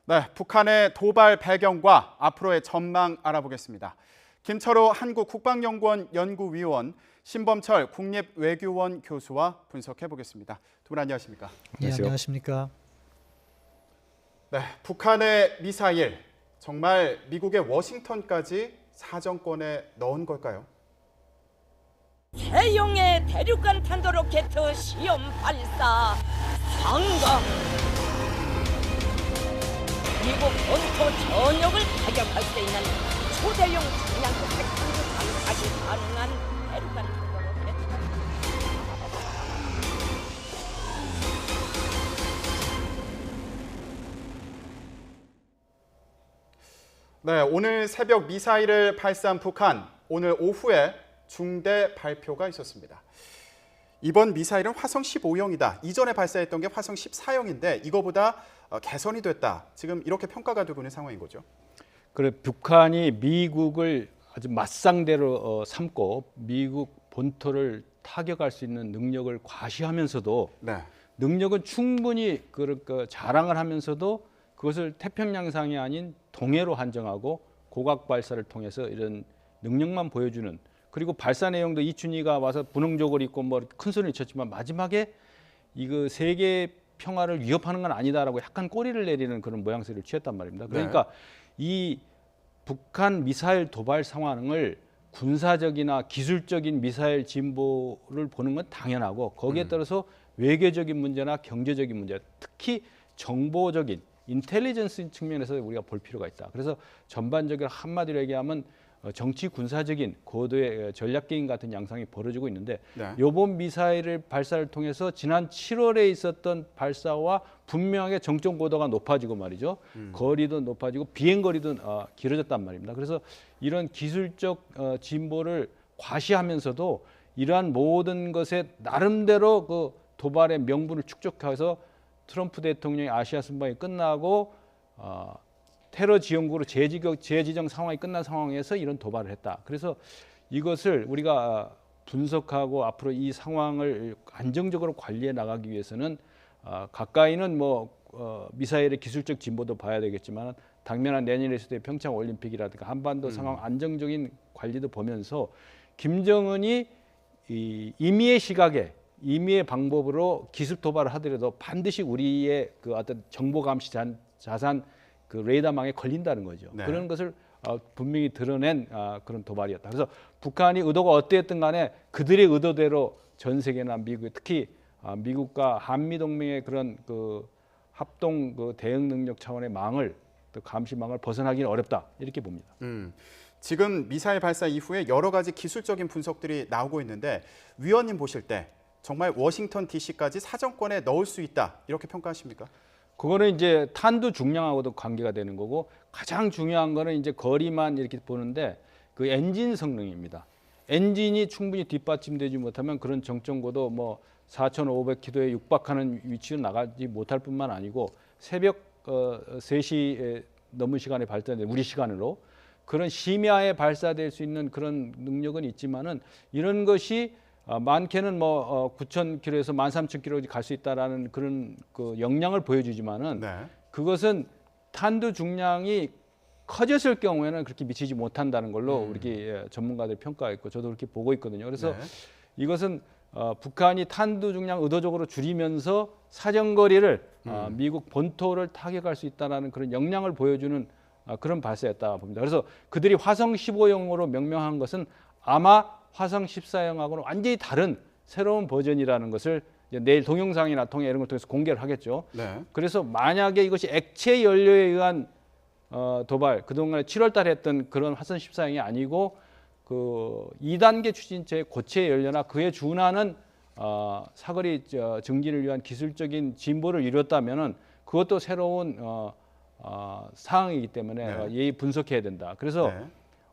네, 북한의 도발 배경과 앞으로의 전망 알아보겠습니다. 김철호 한국국방연구원 연구위원, 신범철 국립외교원 교수와 분석해 보겠습니다. 두 분 안녕하십니까? 네, 안녕하십니까? 네, 북한의 미사일 정말 미국의 워싱턴까지 사정권에 넣은 걸까요? 해용의 대륙간 탄도로켓 시험 발사 성공. 미국 본토 전역을 타격할 수 있는 초대형 중량급 핵탄두 장착이 가능한 대륙간 탄도로켓. 네, 오늘 새벽 미사일을 발사한 북한, 오늘 오후에 중대 발표가 있었습니다. 이번 미사일은 화성 15형이다. 이전에 발사했던 게 화성 14형인데 이거보다 개선이 됐다. 지금 이렇게 평가가 되고 있는 상황인 거죠. 그래, 북한이 미국을 아주 맞상대로 삼고 미국 본토를 타격할 수 있는 능력을 과시하면서도 네. 능력은 충분히 자랑을 하면서도 그것을 태평양상이 아닌 동해로 한정하고 고각 발사를 통해서 이런 능력만 보여주는, 그리고 발사 내용도 이춘희가 와서 분홍족을 입고 뭐 큰 소리를 쳤지만 마지막에 이거 세계 평화를 위협하는 건 아니다라고 약간 꼬리를 내리는 그런 모양새를 취했단 말입니다. 그러니까 이 북한 미사일 도발 상황을 군사적이나 기술적인 미사일 진보를 보는 건 당연하고, 거기에 따라서 외교적인 문제나 경제적인 문제, 특히 정보적인 인텔리전스 측면에서 우리가 볼 필요가 있다. 그래서 전반적으로 한마디로 얘기하면 정치 군사적인 고도의 전략 게임 같은 양상이 벌어지고 있는데, 이번 미사일을 발사를 통해서 지난 7월에 있었던 발사와 분명하게 정점 고도가 높아지고 말이죠. 거리도 높아지고 비행 거리도 길어졌단 말입니다. 그래서 이런 기술적 진보를 과시하면서도 이러한 모든 것에 나름대로 그 도발의 명분을 축적해서 트럼프 대통령의 아시아 순방이 끝나고 테러 지원국으로 재지정 상황이 끝난 상황에서 이런 도발을 했다. 그래서 이것을 우리가 분석하고 앞으로 이 상황을 안정적으로 관리해 나가기 위해서는 가까이는 미사일의 기술적 진보도 봐야 되겠지만 당면한 내년에 있을 때 평창 올림픽이라든가 한반도 상황 안정적인 관리도 보면서 김정은이 이 임의의 시각에 임의의 방법으로 기습 도발을 하더라도 반드시 우리의 그 어떤 정보 감시 자산 그 레이더망에 걸린다는 거죠. 그런 것을 분명히 드러낸 그런 도발이었다. 그래서 북한이 의도가 어땠든 간에 그들의 의도대로 전 세계나 미국, 특히 미국과 한미 동맹의 그런 그 합동 그 대응 능력 차원의 망을, 또 감시망을 벗어나기는 어렵다, 이렇게 봅니다. 지금 미사일 발사 이후에 여러 가지 기술적인 분석들이 나오고 있는데, 위원님 보실 때 정말 워싱턴 DC까지 사정권에 넣을 수 있다, 이렇게 평가하십니까? 그거는 이제 탄두 중량하고도 관계가 되는 거고, 가장 중요한 거는 이제 거리만 이렇게 보는데 그 엔진 성능입니다. 엔진이 충분히 뒷받침되지 못하면 그런 정점고도 4,500km에 육박하는 위치로 나가지 못할 뿐만 아니고, 새벽 3시 넘은 시간에 발사된 우리 시간으로 그런 심야에 발사될 수 있는 그런 능력은 있지만은, 이런 것이 많게는 9,000km에서 13,000km 갈 수 있다라는 그런 그 역량을 보여주지만은 그것은 탄두 중량이 커졌을 경우에는 그렇게 미치지 못한다는 걸로 우리 전문가들 평가했고 저도 그렇게 보고 있거든요. 그래서 이것은 북한이 탄두 중량 의도적으로 줄이면서 사정거리를 미국 본토를 타격할 수 있다는 그런 역량을 보여주는 그런 발사였다 봅니다. 그래서 그들이 화성 15형으로 명명한 것은 아마 화성 14형하고는 완전히 다른 새로운 버전이라는 것을 내일 동영상이나 통해 이런 걸 통해서 공개를 하겠죠. 그래서 만약에 이것이 액체 연료에 의한 도발, 그동안에 7월 달에 했던 그런 화성 14형이 아니고 그 2단계 추진체의 고체 연료나 그에 준하는 사거리 증진을 위한 기술적인 진보를 이뤘다면은 그것도 새로운 상황이기 때문에 예의 분석해야 된다. 그래서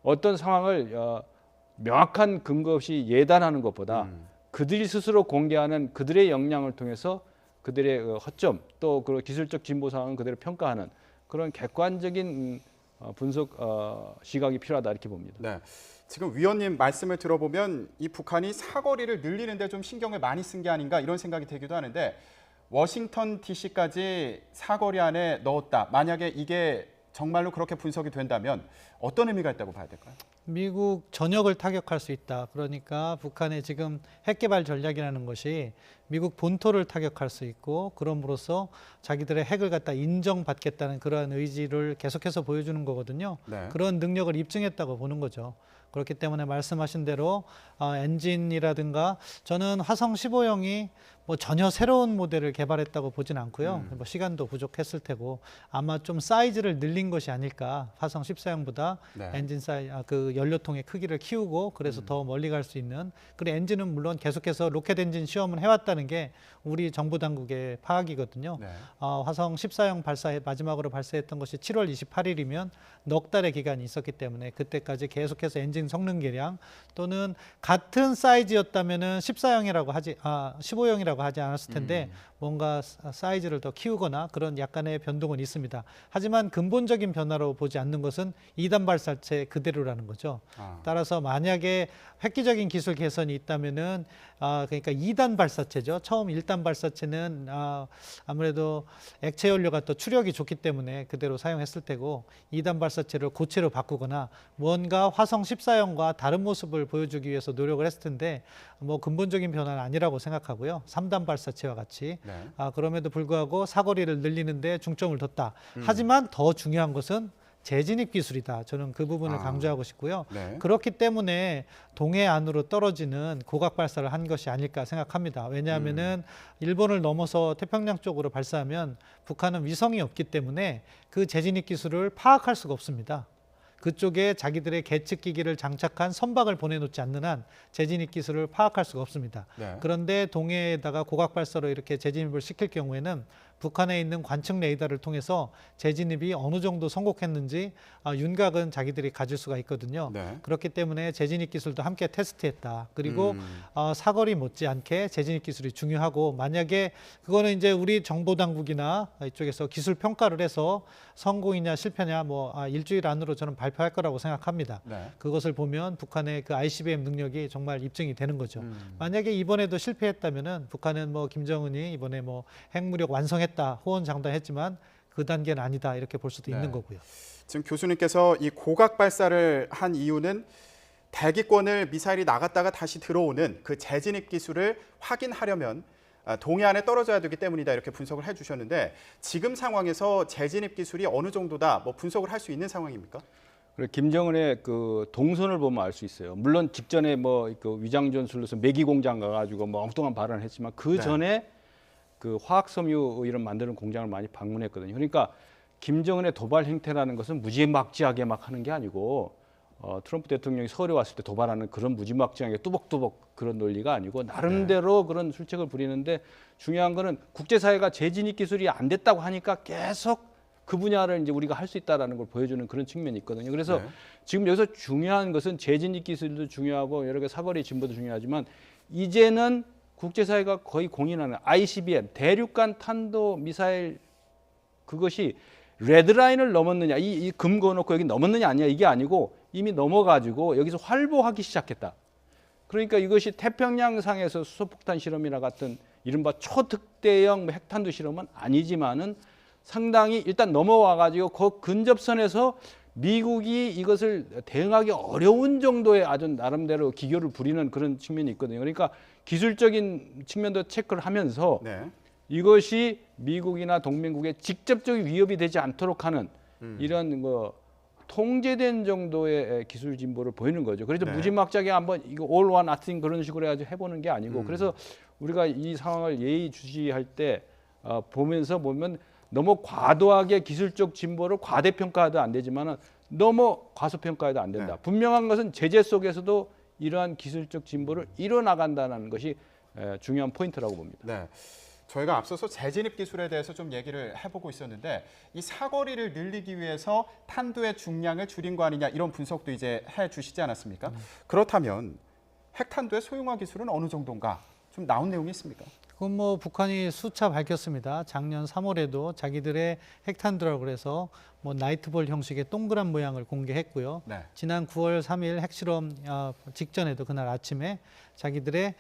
어떤 상황을 명확한 근거 없이 예단하는 것보다 그들이 스스로 공개하는 그들의 역량을 통해서 그들의 허점, 또 그 기술적 진보 상황을 그대로 평가하는 그런 객관적인 분석 시각이 필요하다, 이렇게 봅니다. 지금 위원님 말씀을 들어보면 이 북한이 사거리를 늘리는데 좀 신경을 많이 쓴 게 아닌가, 이런 생각이 들기도 하는데, 워싱턴 DC까지 사거리 안에 넣었다. 만약에 이게 정말로 그렇게 분석이 된다면 어떤 의미가 있다고 봐야 될까요? 미국 전역을 타격할 수 있다. 그러니까 북한의 지금 핵개발 전략이라는 것이 미국 본토를 타격할 수 있고 그럼으로써 자기들의 핵을 갖다 인정받겠다는 그러한 의지를 계속해서 보여주는 거거든요. 네. 그런 능력을 입증했다고 보는 거죠. 그렇기 때문에 말씀하신 대로 엔진이라든가 저는 화성 15형이 뭐 전혀 새로운 모델을 개발했다고 보진 않고요. 뭐 시간도 부족했을 테고 아마 좀 사이즈를 늘린 것이 아닐까. 화성 14형보다 네. 엔진 그 연료통의 크기를 키우고 그래서 더 멀리 갈 수 있는. 그리고 엔진은 물론 계속해서 로켓 엔진 시험을 해왔다는 게 우리 정부 당국의 파악이거든요. 네. 화성 14형 마지막으로 발사했던 것이 7월 28일이면 넉 달의 기간이 있었기 때문에 그때까지 계속해서 엔진 성능 개량 또는 같은 사이즈였다면은 15형이라고 하지 않았을 텐데 뭔가 사이즈를 더 키우거나 그런 약간의 변동은 있습니다. 하지만 근본적인 변화로 보지 않는 것은 2단 발사체 그대로라는 거죠. 따라서 만약에 획기적인 기술 개선이 있다면은 그러니까 2단 발사체죠. 처음 1단 발사체는 아무래도 액체 연료가 또 추력이 좋기 때문에 그대로 사용했을 테고 2단 발사체를 고체로 바꾸거나 뭔가 화성 14형과 다른 모습을 보여주기 위해서 노력을 했을 텐데 뭐 근본적인 변화는 아니라고 생각하고요. 3단 발사체와 같이 네. 그럼에도 불구하고 사거리를 늘리는데 중점을 뒀다. 하지만 더 중요한 것은 재진입 기술이다. 저는 그 부분을 강조하고 싶고요. 네. 그렇기 때문에 동해 안으로 떨어지는 고각 발사를 한 것이 아닐까 생각합니다. 왜냐하면은 일본을 넘어서 태평양 쪽으로 발사하면 북한은 위성이 없기 때문에 그 재진입 기술을 파악할 수가 없습니다. 그쪽에 자기들의 계측기기를 장착한 선박을 보내놓지 않는 한 재진입 기술을 파악할 수가 없습니다. 네. 그런데 동해에다가 고각 발사로 이렇게 재진입을 시킬 경우에는 북한에 있는 관측 레이더를 통해서 재진입이 어느 정도 성공했는지 윤곽은 자기들이 가질 수가 있거든요. 네. 그렇기 때문에 재진입 기술도 함께 테스트했다. 그리고 사거리 못지않게 재진입 기술이 중요하고 만약에 그거는 이제 우리 정보 당국이나 이쪽에서 기술 평가를 해서 성공이냐 실패냐 뭐 일주일 안으로 저는 발표할 거라고 생각합니다. 네. 그것을 보면 북한의 그 ICBM 능력이 정말 입증이 되는 거죠. 만약에 이번에도 실패했다면은 북한은 뭐 김정은이 이번에 뭐 핵무력 완성했다 호언장담했지만 그 단계는 아니다 이렇게 볼 수도 네. 있는 거고요. 지금 교수님께서 이 고각 발사를 한 이유는 대기권을 미사일이 나갔다가 다시 들어오는 그 재진입 기술을 확인하려면 동해 안에 떨어져야 되기 때문이다 이렇게 분석을 해주셨는데 지금 상황에서 재진입 기술이 어느 정도다 뭐 분석을 할 수 있는 상황입니까? 김정은의 그 동선을 보면 알 수 있어요. 물론 직전에 뭐 그 위장 전술로서 매기 공장 가가지고 뭐 엉뚱한 발언을 했지만 그 전에 그 화학섬유 이런 만드는 공장을 많이 방문했거든요. 그러니까 김정은의 도발 행태라는 것은 무지막지하게 막 하는 게 아니고 트럼프 대통령이 서울에 왔을 때 도발하는 그런 무지막지하게 뚜벅뚜벅 그런 논리가 아니고 나름대로 그런 술책을 부리는데 중요한 거는 국제사회가 재진입 기술이 안 됐다고 하니까 계속 그 분야를 이제 우리가 할 수 있다라는 걸 보여주는 그런 측면이 있거든요. 그래서 지금 여기서 중요한 것은 재진입 기술도 중요하고 여러 개 사거리 진보도 중요하지만 이제는 국제사회가 거의 공인하는 ICBM 대륙간 탄도 미사일 그것이 레드라인을 넘었느냐 이 금 그어놓고 여기 넘었느냐 아니냐 이게 아니고 이미 넘어가지고 여기서 활보하기 시작했다. 그러니까 이것이 태평양상에서 수소폭탄 실험이나 같은 이른바 초특대형 뭐 핵탄두 실험은 아니지만은 상당히 일단 넘어와가지고 그 근접선에서 미국이 이것을 대응하기 어려운 정도의 아주 나름대로 기교를 부리는 그런 측면이 있거든요. 그러니까 기술적인 측면도 체크를 하면서 이것이 미국이나 동맹국에 직접적인 위협이 되지 않도록 하는 이런 뭐 통제된 정도의 기술 진보를 보이는 거죠. 그래서 무지막지하게 한번 이거 all one nothing 그런 식으로 해가지고 해보는 게 아니고 그래서 우리가 이 상황을 예의주시할 때 보면서 보면 너무 과도하게 기술적 진보를 과대평가해도 안 되지만은 너무 과소평가해도 안 된다. 분명한 것은 제재 속에서도 이러한 기술적 진보를 이뤄나간다는 것이 중요한 포인트라고 봅니다. 네. 저희가 앞서서 재진입 기술에 대해서 좀 얘기를 해보고 있었는데 이 사거리를 늘리기 위해서 탄두의 중량을 줄인 거 아니냐 이런 분석도 이제 해주시지 않았습니까? 그렇다면 핵탄두의 소형화 기술은 어느 정도인가 좀 나온 내용이 있습니까? 그건 뭐 북한이 수차 밝혔습니다. 작년 3월에도 자기들의 핵탄두라고 그래서 뭐 나이트볼 형식의 동그란 모양을 공개했고요. 네. 지난 9월 3일 핵실험 직전에도 그날 아침에 자기들의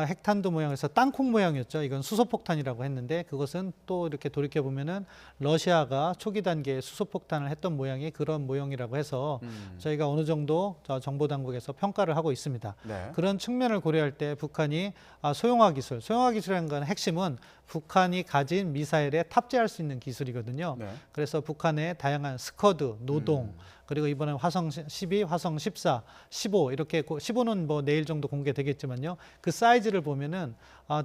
핵탄두 모양에서 땅콩 모양이었죠. 이건 수소폭탄이라고 했는데 그것은 또 이렇게 돌이켜 보면은 러시아가 초기 단계에 수소폭탄을 했던 모양이 그런 모형이라고 해서 저희가 어느 정도 정보 당국에서 평가를 하고 있습니다. 네. 그런 측면을 고려할 때 북한이 소형화 기술이라는 건 핵심은 북한이 가진 미사일에 탑재할 수 있는 기술이거든요. 네. 그래서 북한의 다양한 스커드, 노동, 그리고 이번에 화성 12, 화성 14, 15 이렇게 15는 뭐 내일 정도 공개되겠지만요. 그 사이즈를 보면은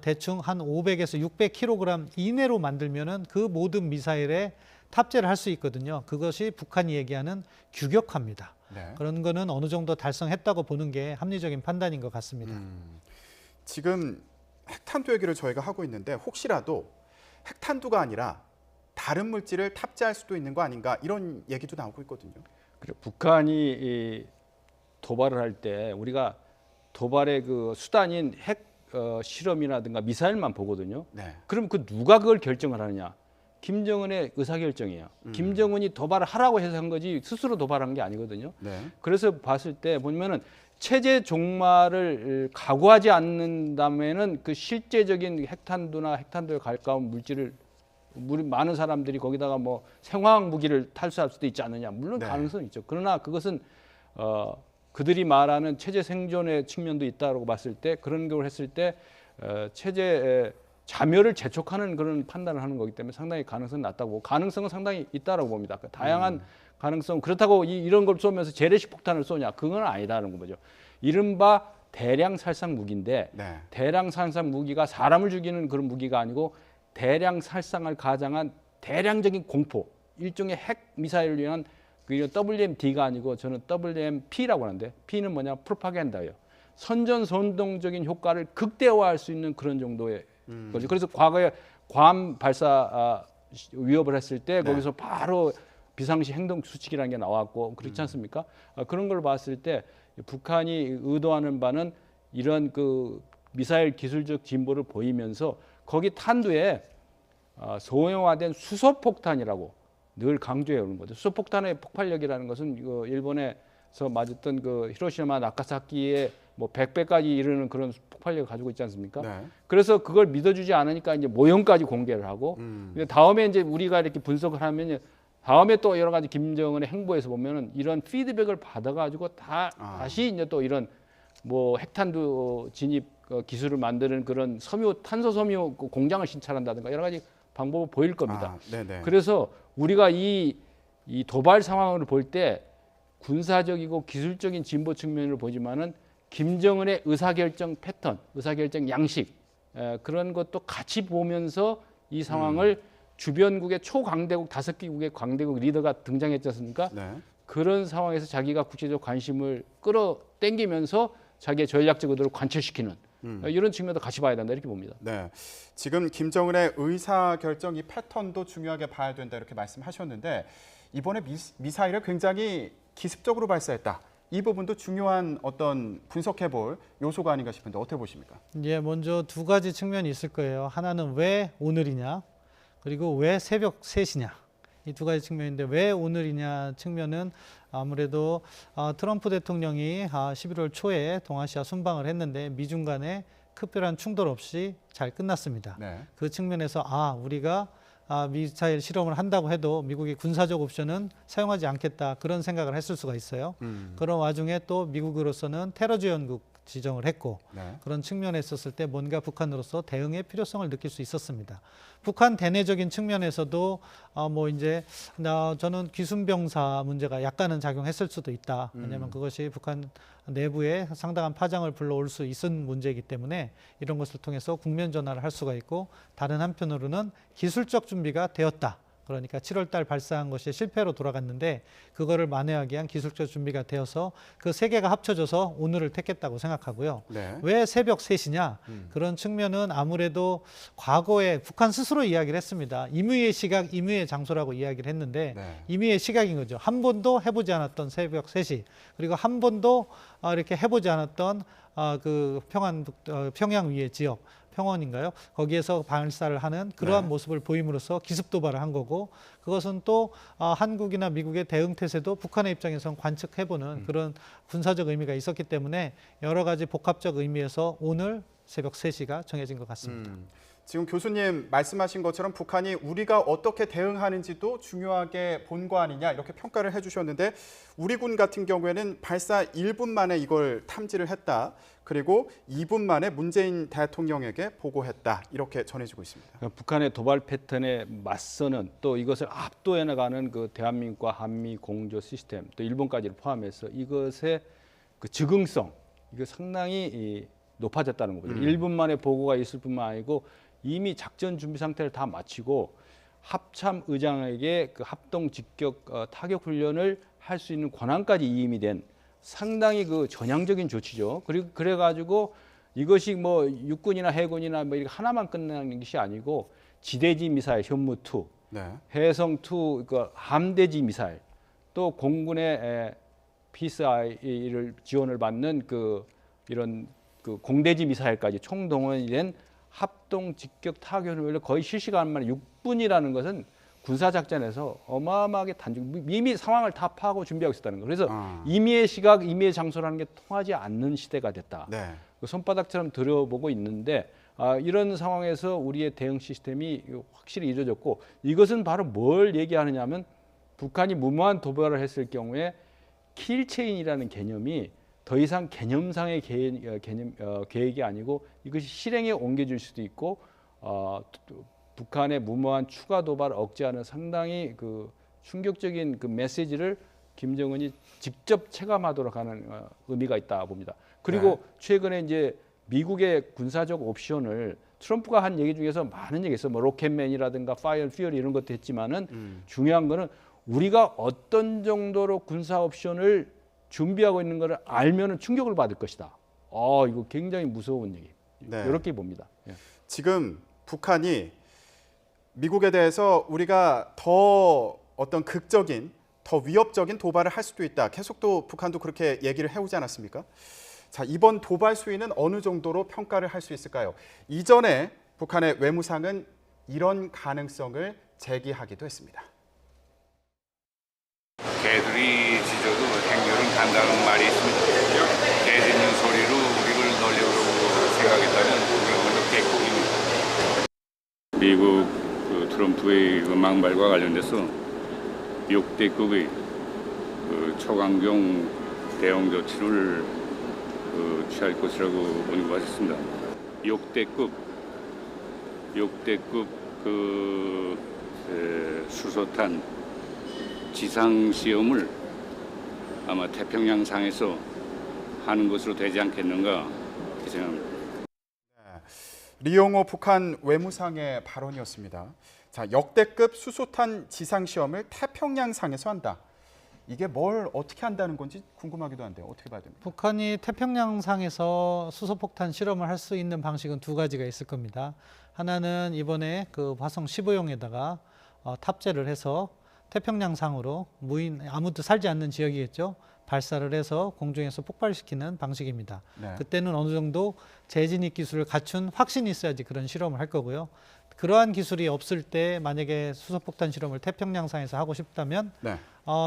대충 한 500에서 600kg 이내로 만들면은 그 모든 미사일에 탑재를 할 수 있거든요. 그것이 북한이 얘기하는 규격화입니다. 네. 그런 거는 어느 정도 달성했다고 보는 게 합리적인 판단인 것 같습니다. 지금 핵탄두 얘기를 저희가 하고 있는데 혹시라도 핵탄두가 아니라 다른 물질을 탑재할 수도 있는 거 아닌가 이런 얘기도 나오고 있거든요. 그리고 북한이 이 도발을 할 때 우리가 도발의 그 수단인 핵 실험이라든가 미사일만 보거든요. 네. 그럼 그 누가 그걸 결정을 하느냐? 김정은의 의사결정이에요. 김정은이 도발을 하라고 해서 한 거지 스스로 도발한 게 아니거든요. 네. 그래서 봤을 때 보면은 체제 종말을 각오하지 않는다면은 그 실제적인 핵탄두나 핵탄두에 가까운 물질을 많은 사람들이 거기다가 뭐 생화학 무기를 탈수할 수도 있지 않느냐. 물론 네. 가능성은 있죠. 그러나 그것은 그들이 말하는 체제 생존의 측면도 있다고 봤을 때 그런 걸 했을 때 체제 자멸을 재촉하는 그런 판단을 하는 거기 때문에 상당히 가능성은 낮다고 보고 가능성은 상당히 있다라고 봅니다. 다양한 가능성 그렇다고 이런 걸 쏘면서 재래식 폭탄을 쏘냐 그건 아니다는 거죠. 이른바 대량 살상 무기인데 네. 대량 살상 무기가 사람을 죽이는 그런 무기가 아니고 대량 살상을 가장한 대량적인 공포 일종의 핵 미사일을 위한 그 WMD가 아니고 저는 WMP라고 하는데 P는 뭐냐 프로파간다예요. 선전선동적인 효과를 극대화할 수 있는 그런 정도의 거죠. 그래서 과거에 괌 발사 위협을 했을 때 네. 거기서 바로 비상시 행동 수칙이라는 게 나왔고 그렇지 않습니까? 그런 걸 봤을 때 북한이 의도하는 바는 이런 그 미사일 기술적 진보를 보이면서 거기 탄두에 소형화된 수소폭탄이라고 늘 강조해 오는 거죠. 수소폭탄의 폭발력이라는 것은 일본에서 맞았던 그 히로시마 나가사키의 뭐 100배까지 이르는 그런 폭발력을 가지고 있지 않습니까? 네. 그래서 그걸 믿어주지 않으니까 이제 모형까지 공개를 하고 근데 다음에 이제 우리가 이렇게 분석을 하면 다음에 또 여러 가지 김정은의 행보에서 보면은 이런 피드백을 받아가지고 다시 이제 또 이런 뭐 핵탄두 진입 기술을 만드는 그런 탄소 섬유 공장을 신설한다든가 여러 가지 방법을 보일 겁니다. 네네. 그래서 우리가 이 도발 상황을 볼 때 군사적이고 기술적인 진보 측면을 보지만은 김정은의 의사결정 패턴, 의사결정 양식 그런 것도 같이 보면서 이 상황을 주변국의 초강대국 5개국의 강대국 리더가 등장했지 않습니까? 네. 그런 상황에서 자기가 국제적 관심을 끌어당기면서 자기의 전략적 의도를 관철시키는 이런 측면도 같이 봐야 된다 이렇게 봅니다. 네. 지금 김정은의 의사결정 이 패턴도 중요하게 봐야 된다 이렇게 말씀하셨는데 이번에 미사일을 굉장히 기습적으로 발사했다. 이 부분도 중요한 어떤 분석해볼 요소가 아닌가 싶은데 어떻게 보십니까? 예, 먼저 두 가지 측면이 있을 거예요. 하나는 왜 오늘이냐, 그리고 왜 새벽 3시냐. 이 두 가지 측면인데 왜 오늘이냐 측면은 아무래도 트럼프 대통령이 11월 초에 동아시아 순방을 했는데 미중 간에 특별한 충돌 없이 잘 끝났습니다. 네. 그 측면에서 우리가 미사일 실험을 한다고 해도 미국이 군사적 옵션은 사용하지 않겠다 그런 생각을 했을 수가 있어요. 그런 와중에 또 미국으로서는 테러 지원국 지정을 했고 네. 그런 측면에 있었을 때 뭔가 북한으로서 대응의 필요성을 느낄 수 있었습니다. 북한 대내적인 측면에서도 저는 귀순병사 문제가 약간은 작용했을 수도 있다. 왜냐하면 그것이 북한 내부에 상당한 파장을 불러올 수 있는 문제이기 때문에 이런 것을 통해서 국면 전환을 할 수가 있고 다른 한편으로는 기술적 준비가 되었다. 그러니까 7월 달 발사한 것이 실패로 돌아갔는데 그거를 만회하기 위한 기술적 준비가 되어서 그 세 개가 합쳐져서 오늘을 택했다고 생각하고요. 네. 왜 새벽 3시냐? 그런 측면은 아무래도 과거에 북한 스스로 이야기를 했습니다. 임의의 시각, 임의의 장소라고 이야기를 했는데 네. 임의의 시각인 거죠. 한 번도 해보지 않았던 새벽 3시 그리고 한 번도 이렇게 해보지 않았던 그 평양 위의 지역 평원인가요? 거기에서 발사를 하는 그러한 네. 모습을 보임으로써 기습 도발을 한 거고, 그것은 또 한국이나 미국의 대응 태세도 북한의 입장에서는 관측해보는 그런 군사적 의미가 있었기 때문에 여러 가지 복합적 의미에서 오늘 새벽 3시가 정해진 것 같습니다. 지금 교수님 말씀하신 것처럼 북한이 우리가 어떻게 대응하는지도 중요하게 본 거 아니냐 이렇게 평가를 해주셨는데, 우리 군 같은 경우에는 발사 1분 만에 이걸 탐지를 했다. 그리고 2분 만에 문재인 대통령에게 보고했다. 이렇게 전해지고 있습니다. 북한의 도발 패턴에 맞서는, 또 이것을 압도해 나가는 그 대한민국과 한미 공조 시스템, 또 일본까지를 포함해서 이것의 그 즉흥성, 이거 상당히 높아졌다는 거죠. 1분 만에 보고가 있을 뿐만 아니고 이미 작전 준비 상태를 다 마치고 합참 의장에게 그 합동 직격 타격 훈련을 할 수 있는 권한까지 이임이 된 상당히 그 전향적인 조치죠. 그리고 그래가지고 이것이 뭐 육군이나 해군이나 뭐 이렇게 하나만 끝나는 것이 아니고 지대지 미사일 현무2, 네. 해성2, 그 함대지 미사일, 또 공군의 PSI를 지원을 받는 그 이런 그 공대지 미사일까지 총동원이 된 합동 직격 타격을 거의 실시간 만에 6분이라는 것은 군사작전에서 어마어마하게 이미 상황을 다 파악하고 준비하고 있었다는 거예요. 그래서 임의의 시각, 임의의 장소라는 게 통하지 않는 시대가 됐다. 네. 손바닥처럼 들여보고 있는데, 이런 상황에서 우리의 대응 시스템이 확실히 이루어졌고, 이것은 바로 뭘 얘기하느냐 하면 북한이 무모한 도발을 했을 경우에 킬체인이라는 개념이 더 이상 개념상의 계획이 아니고 이것이 실행에 옮겨질 수도 있고, 북한의 무모한 추가 도발을 억제하는 상당히 그 충격적인 그 메시지를 김정은이 직접 체감하도록 하는 의미가 있다 봅니다. 그리고 네. 최근에 이제 미국의 군사적 옵션을 트럼프가 한 얘기 중에서 많은 얘기 있어요. 뭐 로켓맨이라든가 파이어 퓨어리 이런 것도 했지만은 중요한 거는 우리가 어떤 정도로 군사 옵션을 준비하고 있는 것을 알면은 충격을 받을 것이다. 이거 굉장히 무서운 얘기. 네. 이렇게 봅니다. 예. 지금 북한이 미국에 대해서 우리가 더 어떤 극적인, 더 위협적인 도발을 할 수도 있다. 계속 또 북한도 그렇게 얘기를 해오지 않았습니까? 자, 이번 도발 수위는 어느 정도로 평가를 할 수 있을까요? 이전에 북한의 외무상은 이런 가능성을 제기하기도 했습니다. 개들이 짖어도 행렬은 간다는 말이 있습니다. 개 짖는 소리로 우리를 놀려고 생각했다면 그야말로 개콩입니다. 미국 그 트럼프의 그 망발과 관련돼서 6대급의 그 초강경 대응 조치를 취할 것이라고 보는 것 같습니다. 6대급 그 수소탄 지상 시험을 아마 태평양상에서 하는 것으로 되지 않겠는가 이렇게 생각합니다. 리용호 북한 외무상의 발언이었습니다. 자, 역대급 수소탄 지상 시험을 태평양상에서 한다. 이게 뭘 어떻게 한다는 건지 궁금하기도 한데요. 어떻게 봐야 됩니까? 북한이 태평양상에서 수소폭탄 실험을 할 수 있는 방식은 두 가지가 있을 겁니다. 하나는 이번에 그 화성 15형에다가 탑재를 해서 태평양상으로 무인 아무도 살지 않는 지역이겠죠. 발사를 해서 공중에서 폭발시키는 방식입니다. 네. 그때는 어느 정도 재진입 기술을 갖춘 확신이 있어야지 그런 실험을 할 거고요. 그러한 기술이 없을 때 만약에 수소폭탄 실험을 태평양상에서 하고 싶다면 네.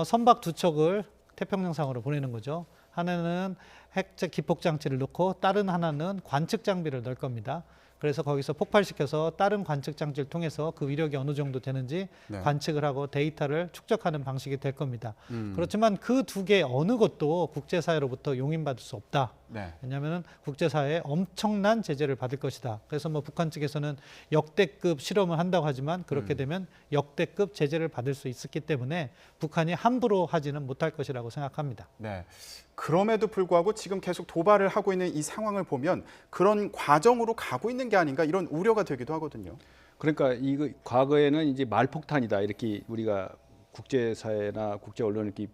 선박 두 척을 태평양상으로 보내는 거죠. 하나는 핵적 기폭 장치를 넣고 다른 하나는 관측 장비를 넣을 겁니다. 그래서 거기서 폭발시켜서 다른 관측 장치를 통해서 그 위력이 어느 정도 되는지 네. 관측을 하고 데이터를 축적하는 방식이 될 겁니다. 그렇지만 그 두 개 어느 것도 국제사회로부터 용인받을 수 없다. 네. 왜냐하면 국제사회에 엄청난 제재를 받을 것이다. 그래서 뭐 북한 측에서는 역대급 실험을 한다고 하지만 그렇게 되면 역대급 제재를 받을 수 있었기 때문에 북한이 함부로 하지는 못할 것이라고 생각합니다. 네. 그럼에도 불구하고 지금 계속 도발을 하고 있는 이 상황을 보면 그런 과정으로 가고 있는 게 아닌가 이런 우려가 되기도 하거든요. 그러니까 이거 과거에는 이제 말폭탄이다 이렇게 우리가 국제사회나 국제 언론을 이렇게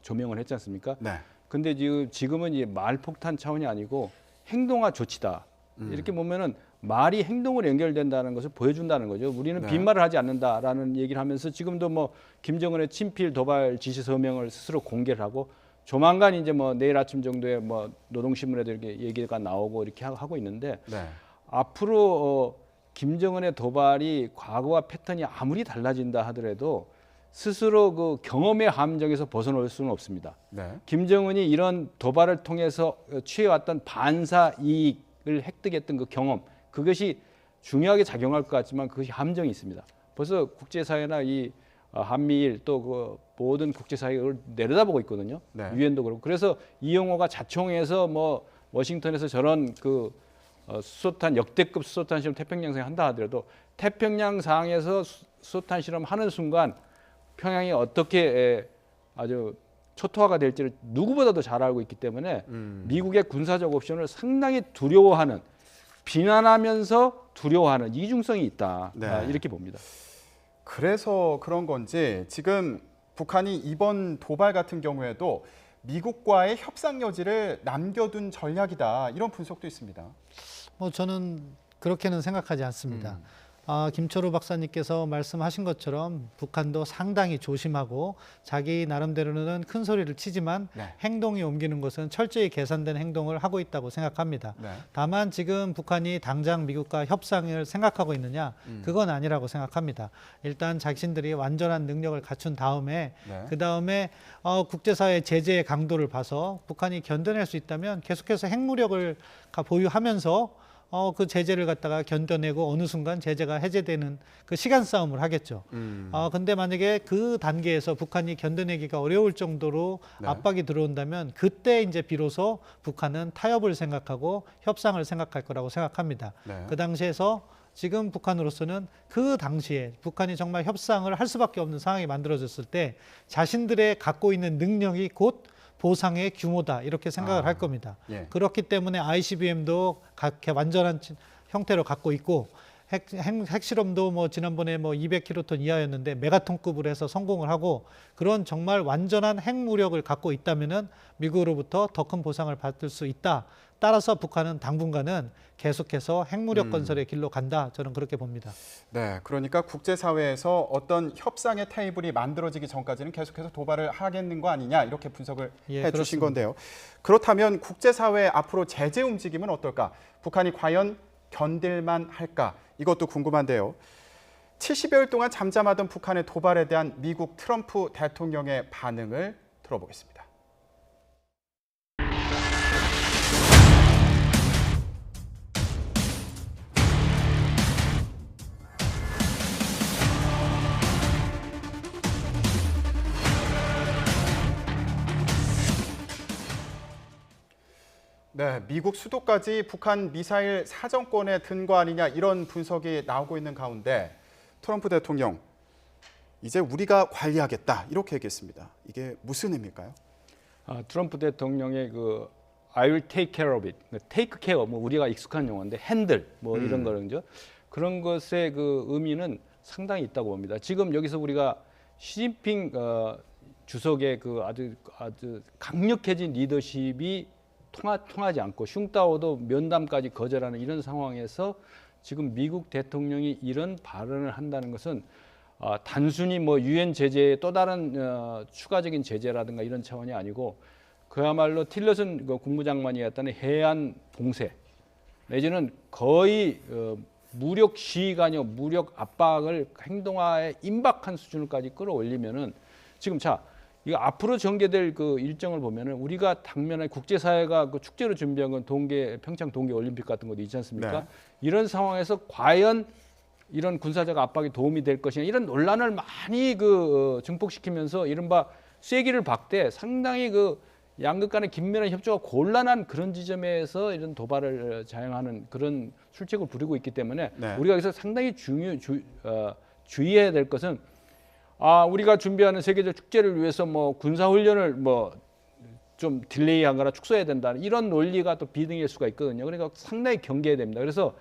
조명을 했지 않습니까? 네. 근데 지금은 이제 말폭탄 차원이 아니고 행동화 조치다. 이렇게 보면은 말이 행동으로 연결된다는 것을 보여준다는 거죠. 우리는 네. 빈말을 하지 않는다라는 얘기를 하면서 지금도 뭐 김정은의 친필 도발 지시 서명을 스스로 공개를 하고 조만간 이제 뭐 내일 아침 정도에 뭐 노동신문에도 이렇게 얘기가 나오고 이렇게 하고 있는데 네. 앞으로 김정은의 도발이 과거와 패턴이 아무리 달라진다 하더라도 스스로 그 경험의 함정에서 벗어날 수는 없습니다. 네. 김정은이 이런 도발을 통해서 취해왔던 반사 이익을 획득했던 그 경험, 그것이 중요하게 작용할 것 같지만 그것이 함정이 있습니다. 벌써 국제사회나 이 한미일 또 그 모든 국제사회가 그걸 내려다보고 있거든요. 네. 유엔도 그렇고. 그래서 이영호가 자총에서 뭐 워싱턴에서 저런 그 수소탄 역대급 수소탄 실험 태평양상에 한다 하더라도 태평양상에서 수소탄 실험 하는 순간 평양이 어떻게 아주 초토화가 될지를 누구보다도 잘 알고 있기 때문에 미국의 군사적 옵션을 상당히 두려워하는, 비난하면서 두려워하는 이중성이 있다. 네. 이렇게 봅니다. 그래서 그런 건지 지금 북한이 이번 도발 같은 경우에도 미국과의 협상 여지를 남겨둔 전략이다. 이런 분석도 있습니다. 뭐 저는 그렇게는 생각하지 않습니다. 김초루 박사님께서 말씀하신 것처럼 북한도 상당히 조심하고 자기 나름대로는 큰 소리를 치지만 네. 행동이 옮기는 것은 철저히 계산된 행동을 하고 있다고 생각합니다. 네. 다만 지금 북한이 당장 미국과 협상을 생각하고 있느냐, 그건 아니라고 생각합니다. 일단 자신들이 완전한 능력을 갖춘 다음에 네. 그 다음에 국제사회 제재의 강도를 봐서 북한이 견뎌낼 수 있다면 계속해서 핵무력을 보유하면서 그 제재를 갖다가 견뎌내고 어느 순간 제재가 해제되는 그 시간 싸움을 하겠죠. 근데 만약에 그 단계에서 북한이 견뎌내기가 어려울 정도로 네. 압박이 들어온다면 그때 이제 비로소 북한은 타협을 생각하고 협상을 생각할 거라고 생각합니다. 네. 그 당시에서 지금 북한으로서는 그 당시에 북한이 정말 협상을 할 수밖에 없는 상황이 만들어졌을 때 자신들의 갖고 있는 능력이 곧 보상의 규모다 이렇게 생각을 할 겁니다. 예. 그렇기 때문에 ICBM도 완전한 형태로 갖고 있고 핵실험도 뭐 지난번에 뭐 200킬로톤 이하였는데 메가톤급으로 해서 성공을 하고 그런 정말 완전한 핵무력을 갖고 있다면은 미국으로부터 더 큰 보상을 받을 수 있다. 따라서 북한은 당분간은 계속해서 핵무력 건설의 길로 간다. 저는 그렇게 봅니다. 네, 그러니까 국제사회에서 어떤 협상의 테이블이 만들어지기 전까지는 계속해서 도발을 하겠는 거 아니냐 이렇게 분석을 해주신 그렇습니다. 건데요. 그렇다면 국제사회 앞으로 제재 움직임은 어떨까? 북한이 과연 견딜만 할까? 이것도 궁금한데요. 70여일 동안 잠잠하던 북한의 도발에 대한 미국 트럼프 대통령의 반응을 들어보겠습니다. 네, 미국 수도까지 북한 미사일 사정권에 든 거 아니냐 이런 분석이 나오고 있는 가운데 트럼프 대통령 이제 우리가 관리하겠다 이렇게 얘기했습니다. 이게 무슨 의미일까요? 트럼프 대통령의 그 I will take care of it, take care 뭐 우리가 익숙한 용어인데 핸들 뭐 이런 거죠. 그런 것의 그 의미는 상당히 있다고 봅니다. 지금 여기서 우리가 시진핑 주석의 그 아주 강력해진 리더십이 통하지 않고 슝따오도 면담까지 거절하는 이런 상황에서 지금 미국 대통령이 이런 발언을 한다는 것은 단순히 뭐 유엔 제재의 또 다른 추가적인 제재라든가 이런 차원이 아니고 그야말로 틸러슨 국무장관이었다는 해안 봉쇄 내지는 거의 무력 시위가 아니고 무력 압박을 행동화에 임박한 수준까지 끌어올리면은 지금 이거 앞으로 전개될 그 일정을 보면은 우리가 당면에 국제사회가 그 축제로 준비한 건 평창 동계 올림픽 같은 것도 있지 않습니까? 네. 이런 상황에서 과연 이런 군사적 압박이 도움이 될 것이냐 이런 논란을 많이 증폭시키면서 이른바 쐐기를 박되 상당히 그 양극 간의 긴밀한 협조가 곤란한 그런 지점에서 이런 도발을 자행하는 그런 술책을 부리고 있기 때문에 네. 우리가 여기서 상당히 주의해야 될 것은 우리가 준비하는 세계적 축제를 위해서 뭐 군사훈련을 뭐 좀 딜레이하거나 축소해야 된다는 이런 논리가 또 비등일 수가 있거든요. 그러니까 상당히 경계해야 됩니다. 그래서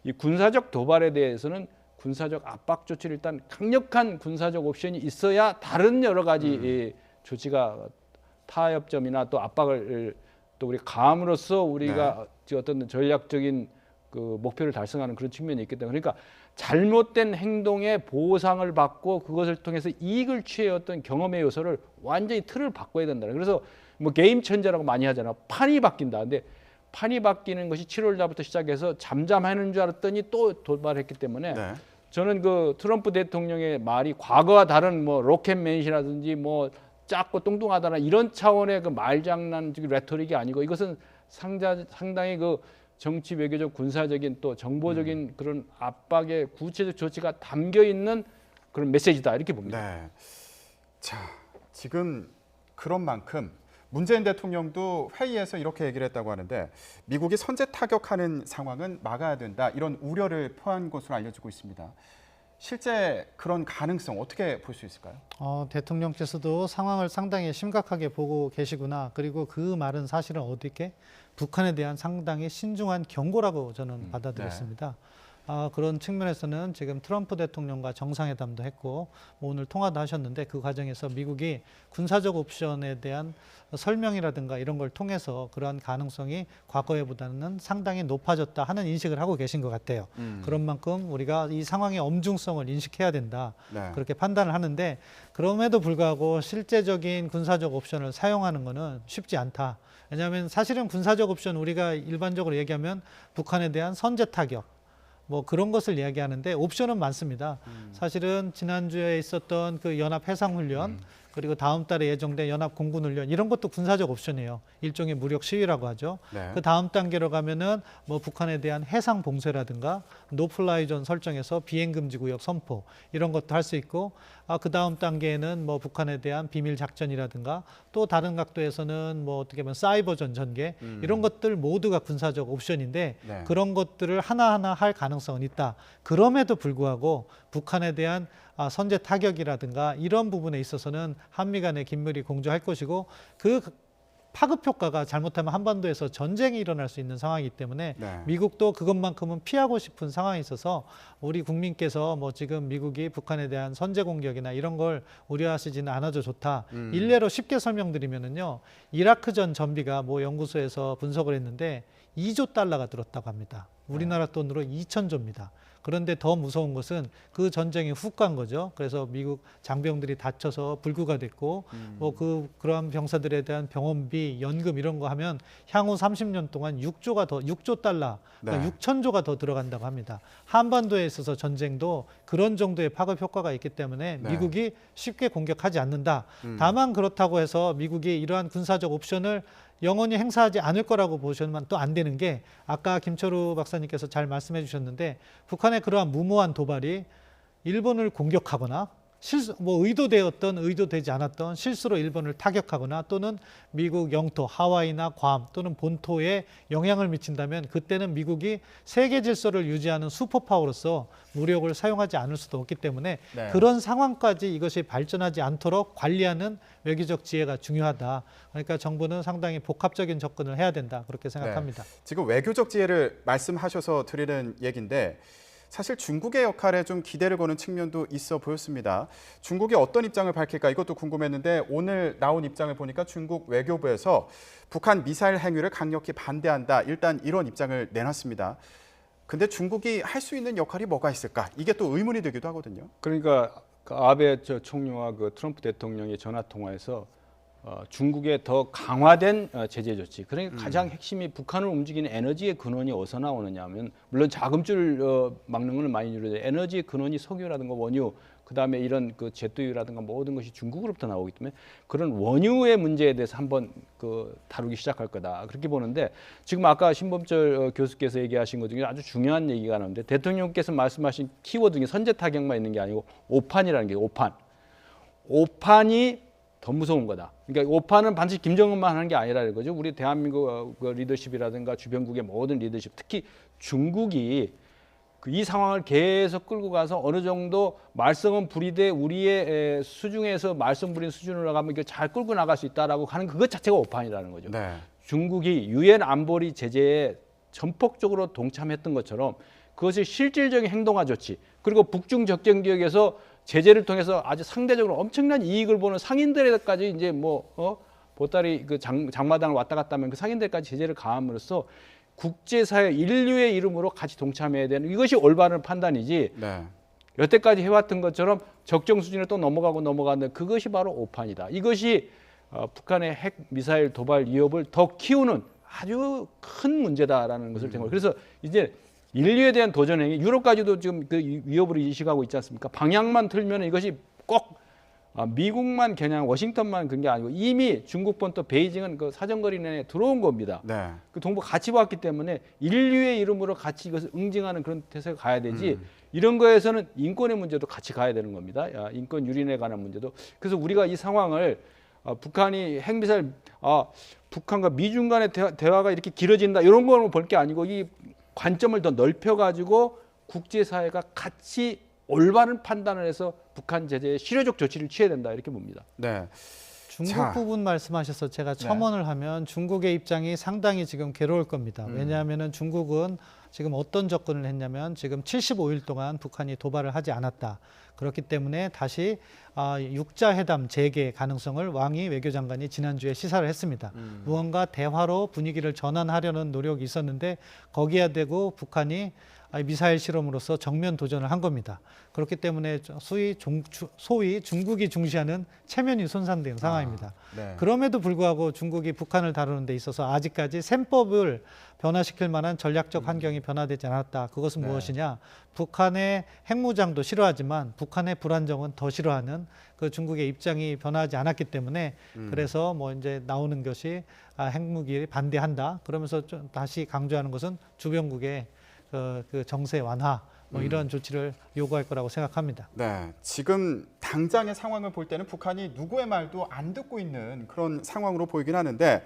이 군사적 도발에 대해서는 군사적 압박 조치를 일단 강력한 군사적 옵션이 있어야 다른 여러 가지 이 조치가 타협점이나 또 압박을 또 우리 감으로써 우리가 어떤 전략적인 그 목표를 달성하는 그런 측면이 있기 때문에 그러니까 잘못된 행동에 보상을 받고 그것을 통해서 이익을 취해왔던 경험의 요소를 완전히 틀을 바꿔야 된다. 그래서 뭐 게임 천재라고 많이 하잖아. 판이 바뀐다. 근데 판이 바뀌는 것이 7월 달부터 시작해서 잠잠하는 줄 알았더니 또 도발했기 때문에 네. 저는 그 트럼프 대통령의 말이 과거와 다른 뭐 로켓맨이라든지 뭐 작고 뚱뚱하다나 이런 차원의 그 말장난적인 레토릭이 아니고 이것은 상당히 그 정치 외교적 군사적인 또 정보적인 그런 압박의 구체적 조치가 담겨 있는 그런 메시지다 이렇게 봅니다. 네. 자, 지금 그런 만큼 문재인 대통령도 회의에서 이렇게 얘기를 했다고 하는데 미국이 선제 타격하는 상황은 막아야 된다 이런 우려를 표한 것으로 알려지고 있습니다. 실제 그런 가능성 어떻게 볼 수 있을까요? 대통령께서도 상황을 상당히 심각하게 보고 계시구나. 그리고 그 말은 사실은 어떻게 북한에 대한 상당히 신중한 경고라고 저는 받아들였습니다. 그런 측면에서는 지금 트럼프 대통령과 정상회담도 했고 뭐 오늘 통화도 하셨는데 그 과정에서 미국이 군사적 옵션에 대한 설명이라든가 이런 걸 통해서 그러한 가능성이 과거에보다는 상당히 높아졌다 하는 인식을 하고 계신 것 같아요. 그런 만큼 우리가 이 상황의 엄중성을 인식해야 된다. 네. 그렇게 판단을 하는데 그럼에도 불구하고 실제적인 군사적 옵션을 사용하는 것은 쉽지 않다. 왜냐하면 사실은 군사적 옵션 우리가 일반적으로 얘기하면 북한에 대한 선제 타격 뭐 그런 것을 이야기하는데 옵션은 많습니다. 사실은 지난주에 있었던 그 연합 해상훈련 그리고 다음 달에 예정된 연합 공군훈련 이런 것도 군사적 옵션이에요. 일종의 무력 시위라고 하죠. 네. 그 다음 단계로 가면은 뭐 북한에 대한 해상 봉쇄라든가 노플라이 존 설정해서 비행 금지 구역 선포 이런 것도 할 수 있고 그 다음 단계에는 뭐 북한에 대한 비밀 작전이라든가 또 다른 각도에서는 뭐 어떻게 보면 사이버전 전개 이런 것들 모두가 군사적 옵션인데 네. 그런 것들을 하나하나 할 가능성은 있다. 그럼에도 불구하고 북한에 대한 선제 타격이라든가 이런 부분에 있어서는 한미 간의 긴밀히 공조할 것이고 그 파급 효과가 잘못하면 한반도에서 전쟁이 일어날 수 있는 상황이기 때문에 네. 미국도 그것만큼은 피하고 싶은 상황이 있어서 우리 국민께서 뭐 지금 미국이 북한에 대한 선제 공격이나 이런 걸 우려하시지는 않아도 좋다. 일례로 쉽게 설명드리면은요. 이라크전 전비가 뭐 연구소에서 분석을 했는데 2조 달러가 들었다고 합니다. 우리나라 돈으로 2,000조입니다. 그런데 더 무서운 것은 그 전쟁이 훅 간 거죠. 그래서 미국 장병들이 다쳐서 불구가 됐고 뭐 그러한 병사들에 대한 병원비, 연금 이런 거 하면 향후 30년 동안 6조 달러, 그러니까 네. 6,000조가 더 들어간다고 합니다. 한반도에 있어서 전쟁도 그런 정도의 파급 효과가 있기 때문에 네. 미국이 쉽게 공격하지 않는다. 다만 그렇다고 해서 미국이 이러한 군사적 옵션을 영원히 행사하지 않을 거라고 보시면 또 안 되는 게 아까 김철우 박사님께서 잘 말씀해 주셨는데 북한의 그러한 무모한 도발이 일본을 공격하거나 의도되었던 의도되지 않았던 실수로 일본을 타격하거나 또는 미국 영토 하와이나 괌 또는 본토에 영향을 미친다면 그때는 미국이 세계 질서를 유지하는 슈퍼파워로서 무력을 사용하지 않을 수도 없기 때문에 네. 그런 상황까지 이것이 발전하지 않도록 관리하는 외교적 지혜가 중요하다. 그러니까 정부는 상당히 복합적인 접근을 해야 된다. 그렇게 생각합니다. 지금 외교적 지혜를 말씀하셔서 드리는 얘기인데 사실 중국의 역할에 좀 기대를 거는 측면도 있어 보였습니다. 중국이 어떤 입장을 밝힐까 이것도 궁금했는데 오늘 나온 입장을 보니까 중국 외교부에서 북한 미사일 행위를 강력히 반대한다. 일단 이런 입장을 내놨습니다. 근데 중국이 할 수 있는 역할이 뭐가 있을까? 이게 또 의문이 되기도 하거든요. 그러니까 그 아베 총리와 그 트럼프 대통령의 전화 통화에서 중국의 더 강화된 제재 조치. 그러니까 가장 핵심이 북한을 움직이는 에너지의 근원이 어디서 나오느냐 하면 물론 자금줄 막는 건 많이 이루어져요. 에너지의 근원이 석유라든가 원유, 그다음에 이런 그 제트유라든가 모든 것이 중국으로부터 나오기 때문에 그런 원유의 문제에 대해서 한번 다루기 시작할 거다. 그렇게 보는데 지금 아까 신범철 교수께서 얘기하신 것 중에 아주 중요한 얘기가 나오는데 대통령께서 말씀하신 키워드 중에 선제 타격만 있는 게 아니고 오판이라는 게 오판이 더 무서운 거다. 그러니까 오판은 반드시 김정은만 하는 게 아니라는 거죠. 우리 대한민국 리더십이라든가 주변국의 모든 리더십, 특히 중국이 이 상황을 계속 끌고 가서 어느 정도 말썽은 부리되 우리의 수중에서 말썽 부린 수준으로 가면 이걸 잘 끌고 나갈 수 있다라고 하는 그것 자체가 오판이라는 거죠. 네. 중국이 유엔 안보리 제재에 전폭적으로 동참했던 것처럼 그것이 실질적인 행동화 조치 그리고 북중 접경 지역에서 제재를 통해서 아주 상대적으로 엄청난 이익을 보는 상인들에까지 이제 보따리 그 장마당을 왔다 갔다 하면 그 상인들까지 제재를 가함으로써 국제사회 인류의 이름으로 같이 동참해야 되는 이것이 올바른 판단이지. 네. 여태까지 해왔던 것처럼 적정 수준을 또 넘어가는 그것이 바로 오판이다. 이것이 북한의 핵 미사일 도발 위협을 더 키우는 아주 큰 문제다라는 것을 생각해요. 그래서 이제 인류에 대한 도전 행위, 유럽까지도 지금 그 위협을 인식하고 있지 않습니까? 방향만 틀면 이것이 꼭 미국만 겨냥 워싱턴만 그런 게 아니고 이미 중국본 또 베이징은 그 사정거리 내에 들어온 겁니다. 네. 그 동북 같이 왔기 때문에 인류의 이름으로 같이 이것을 응징하는 그런 태세가 가야 되지. 이런 거에서는 인권의 문제도 같이 가야 되는 겁니다. 인권 유린에 관한 문제도. 그래서 우리가 이 상황을 북한이 핵미사일 북한과 미중 간의 대화가 이렇게 길어진다 이런 거는 볼 게 아니고 이 관점을 더 넓혀가지고 국제사회가 같이 올바른 판단을 해서 북한 제재에 실효적 조치를 취해야 된다 이렇게 봅니다. 네. 중국 자. 부분 말씀하셔서 제가 첨언을 하면 중국의 입장이 상당히 지금 괴로울 겁니다. 왜냐하면은 중국은 지금 어떤 접근을 했냐면 지금 75일 동안 북한이 도발을 하지 않았다. 그렇기 때문에 다시 육자 회담 재개 가능성을 왕이 외교장관이 지난주에 시사를 했습니다. 무언가 대화로 분위기를 전환하려는 노력이 있었는데 거기에 대고 북한이 미사일 실험으로서 정면 도전을 한 겁니다. 그렇기 때문에 소위 중국이 중시하는 체면이 손상된 상황입니다. 네. 그럼에도 불구하고 중국이 북한을 다루는 데 있어서 아직까지 셈법을 변화시킬 만한 전략적 환경이 변화되지 않았다. 그것은 무엇이냐? 북한의 핵무장도 싫어하지만 북한의 불안정은 더 싫어하는 그 중국의 입장이 변화하지 않았기 때문에 그래서 뭐 이제 나오는 것이 핵무기에 반대한다. 그러면서 좀 다시 강조하는 것은 주변국의 그 정세 완화 뭐 이런 조치를 요구할 거라고 생각합니다. 네, 지금 당장의 상황을 볼 때는 북한이 누구의 말도 안 듣고 있는 그런 상황으로 보이긴 하는데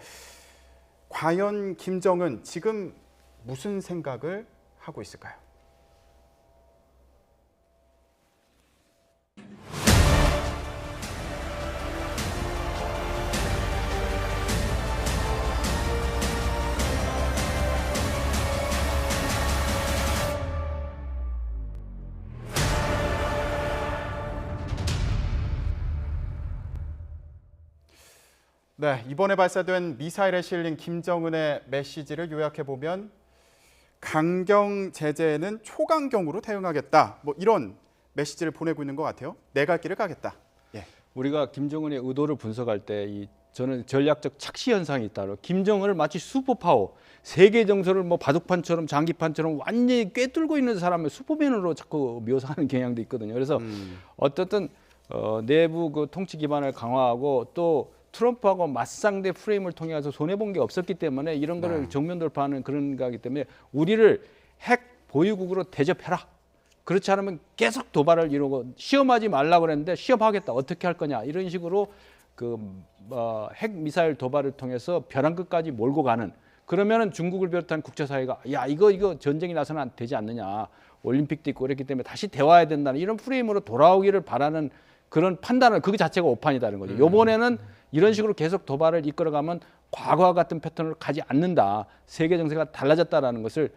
과연 김정은 지금 무슨 생각을 하고 있을까요? 네, 이번에 발사된 미사일에 실린 김정은의 메시지를 요약해 보면 강경 제재에는 초강경으로 대응하겠다. 뭐 이런 메시지를 보내고 있는 것 같아요. 내 갈 길을 가겠다. 예. 우리가 김정은의 의도를 분석할 때 저는 전략적 착시 현상이 있다. 김정은을 마치 슈퍼파워, 세계 정서를 뭐 바둑판처럼 장기판처럼 완전히 꿰뚫고 있는 사람을 슈퍼맨으로 자꾸 묘사하는 경향도 있거든요. 그래서 어떻든 내부 그 통치 기반을 강화하고 또 트럼프하고 맞상대 프레임을 통해서 손해 본 게 없었기 때문에 이런 거를 정면 돌파하는 그런 거기 때문에 우리를 핵 보유국으로 대접해라. 그렇지 않으면 계속 도발을 이루고 시험하지 말라고 그랬는데 시험하겠다. 어떻게 할 거냐. 이런 식으로 핵 미사일 도발을 통해서 벼랑 끝까지 몰고 가는 그러면은 중국을 비롯한 국제사회가 야 이거 전쟁이 나서는 안 되지 않느냐. 올림픽도 있고 그랬기 때문에 다시 대화해야 된다는 이런 프레임으로 돌아오기를 바라는 그런 판단을 그 자체가 오판이다는 거죠. 이번에는 이런 식으로 계속 도발을 이끌어가면 과거와 같은 패턴을 가지 않는다. 세계 정세가 달라졌다라는 것을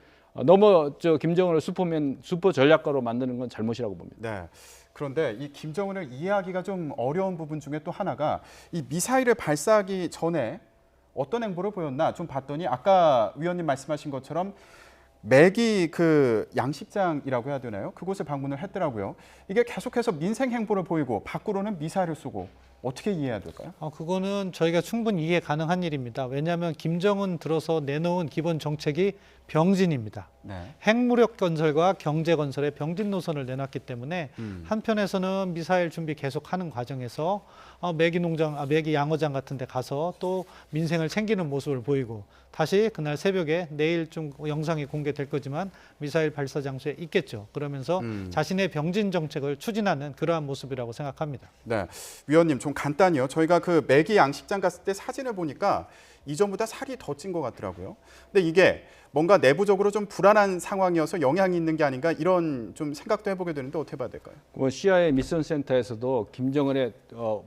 너무 김정은을 슈퍼 전략가로 만드는 건 잘못이라고 봅니다. 네. 그런데 이 김정은을 이해하기가 좀 어려운 부분 중에 또 하나가 이 미사일을 발사하기 전에 어떤 행보를 보였나 좀 봤더니 아까 위원님 말씀하신 것처럼 매기 그 양식장이라고 해야 되나요? 그곳을 방문을 했더라고요. 이게 계속해서 민생 행보를 보이고 밖으로는 미사일을 쏘고 어떻게 이해해야 될까요? 그거는 저희가 충분히 이해 가능한 일입니다. 왜냐하면 김정은 들어서 내놓은 기본 정책이 병진입니다. 네. 핵무력 건설과 경제 건설의 병진 노선을 내놨기 때문에 한편에서는 미사일 준비 계속하는 과정에서 매기 양어장 같은 데 가서 또 민생을 챙기는 모습을 보이고 다시 그날 새벽에 내일 좀 영상이 공개될 거지만 미사일 발사 장소에 있겠죠. 그러면서 자신의 병진 정책을 추진하는 그러한 모습이라고 생각합니다. 네, 위원님 좀 간단히요. 저희가 그 매기 양식장 갔을 때 사진을 보니까 이전보다 살이 더 찐 것 같더라고요. 근데 이게 뭔가 내부적으로 좀 불안한 상황이어서 영향이 있는 게 아닌가 이런 좀 생각도 해보게 되는데 어떻게 봐야 될까요? CIA 미션 센터에서도 김정은의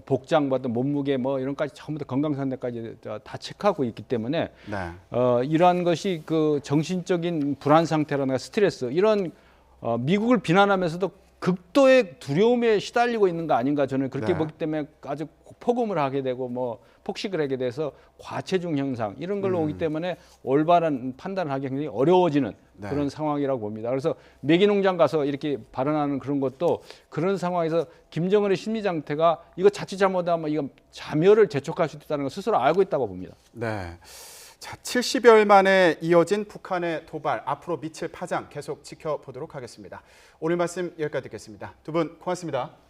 복장, 몸무게 뭐 이런까지 전부 다 건강 상태까지 다 체크하고 있기 때문에 네. 이러한 것이 그 정신적인 불안 상태라든가 스트레스 이런 미국을 비난하면서도 극도의 두려움에 시달리고 있는 거 아닌가 저는 그렇게 보기 때문에 아주 폭음을 하게 되고 뭐 폭식을 하게 돼서 과체중 현상 이런 걸로 오기 때문에 올바른 판단을 하기 굉장히 어려워지는 그런 상황이라고 봅니다. 그래서 매기농장 가서 이렇게 발언하는 그런 것도 그런 상황에서 김정은의 심리 상태가 이거 자칫 잘못하면 이거 자멸을 재촉할 수 있다는 걸 스스로 알고 있다고 봅니다. 네. 자, 70여일 만에 이어진 북한의 도발, 앞으로 미칠 파장 계속 지켜보도록 하겠습니다. 오늘 말씀 여기까지 듣겠습니다. 두 분 고맙습니다.